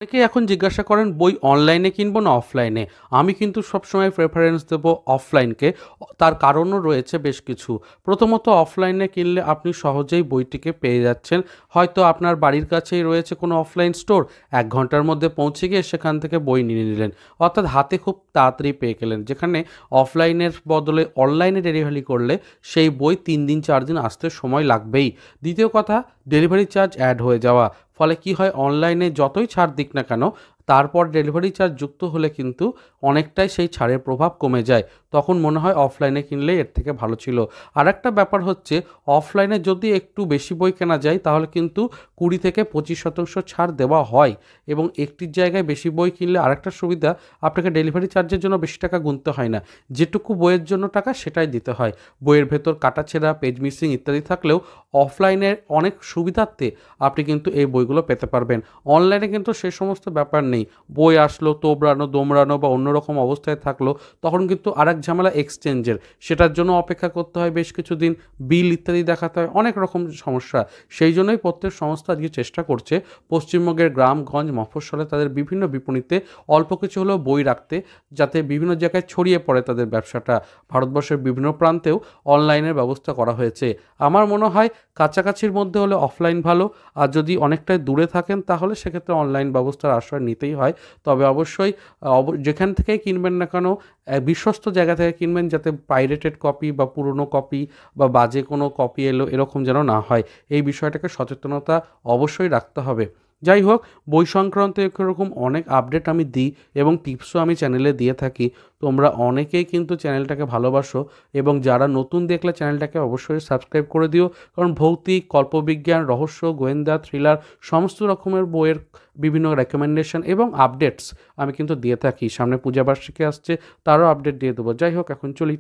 অনেকেই এখন জিজ্ঞাসা করেন বই অনলাইনে কিনবো না অফলাইনে। আমি কিন্তু সবসময় প্রেফারেন্স দেবো অফলাইনকে। তার কারণও রয়েছে বেশ কিছু। প্রথমত অফলাইনে কিনলে আপনি সহজেই বইটিকে পেয়ে যাচ্ছেন। হয়তো আপনার বাড়ির কাছেই রয়েছে কোনো অফলাইন স্টোর, ১ ঘন্টার মধ্যে পৌঁছে গিয়ে সেখান থেকে বই নিয়ে নিলেন। অর্থাৎ হাতে খুব তাড়াতাড়ি পেয়ে গেলেন। যেখানে অফলাইনের বদলে অনলাইনে ডেলিভারি করলে সেই বই ৩ দিন ৪ দিন আসতে সময় লাগবেই। দ্বিতীয় কথা, ডেলিভারি চার্জ অ্যাড হয়ে যাওয়া। ফলে কি হয়, অনলাইনে যতই ছাড় দিক না কেন, তারপর ডেলিভারি চার্জ যুক্ত হলে কিন্তু অনেকটাই সেই ছাড়ের প্রভাব কমে যায়। তখন মনে হয় অফলাইনে কিনলেই এর থেকে ভালো ছিল। আরেকটা ব্যাপার হচ্ছে, অফলাইনে যদি একটু বেশি বই কেনা যায় তাহলে কিন্তু ২০ থেকে ২৫% ছাড় দেওয়া হয়। এবং একটির জায়গায় বেশি বই কিনলে আরেকটা সুবিধা, আপনাকে ডেলিভারি চার্জের জন্য বেশি টাকা গুনতে হয় না। যেটুকু বইয়ের জন্য টাকা সেটাই দিতে হয়। বইয়ের ভেতর কাটাছেঁড়া, পেজ মিসিং ইত্যাদি থাকলেও অফলাইনের অনেক সুবিধার্থে আপনি কিন্তু এই বইগুলো পেতে পারবেন। অনলাইনে কিন্তু সে সমস্ত ব্যাপার নেই। বই আসলো, তোবড়ানো, দোমড়ানো বা অন্যরকম অবস্থায় থাকলো, তখন কিন্তু আরেক ঝামেলা এক্সচেঞ্জের। সেটার জন্য অপেক্ষা করতে হয় বেশ কিছুদিন, বিল ইত্যাদি দেখাতে হয়, অনেক রকম সমস্যা। সেই জন্যই প্রত্যেক সংস্থা আজকে চেষ্টা করছে পশ্চিমবঙ্গের গ্রামগঞ্জ, মফস্বলে তাদের বিভিন্ন বিপণিতে অল্প কিছু হলেও বই রাখতে, যাতে বিভিন্ন জায়গায় ছড়িয়ে পড়ে তাদের ব্যবসাটা। ভারতবর্ষের বিভিন্ন প্রান্তেও অনলাইনের ব্যবস্থা করা হয়েছে। আমার মনে হয় কাছাকাছির মধ্যে হলে অফলাইন ভালো, আর যদি অনেকটাই দূরে থাকেন তাহলে সেক্ষেত্রে অনলাইন ব্যবস্থার আশ্রয় নিতেই হয়। তবে অবশ্যই যেখান থেকেই কিনবেন না কেন, বিশ্বস্ত জায়গা থেকে কিনবেন, যাতে পাইরেটেড কপি বা পুরনো কপি বা বাজে কোনো কপি এলো এরকম যেন না হয়। এই বিষয়টাকে সচেতনতা অবশ্যই রাখতে হবে। যাই হোক, বই সংক্রান্ত এরকম অনেক আপডেট আমি দিই এবং টিপসও আমি চ্যানেলে দিয়ে থাকি। তোমরা অনেকেই কিন্তু চ্যানেলটাকে ভালোবাসো, এবং যারা নতুন দেখলে চ্যানেলটাকে অবশ্যই সাবস্ক্রাইব করে দিও। কারণ ভৌতিক, কল্পবিজ্ঞান, রহস্য, গোয়েন্দা, থ্রিলার সমস্ত রকমের বইয়ের বিভিন্ন রেকমেন্ডেশন এবং আপডেটস আমি কিন্তু দিয়ে থাকি। সামনে পূজাবার্ষিকী আসছে, তারও আপডেট দিয়ে দেবো। যাই হোক, এখন চলি।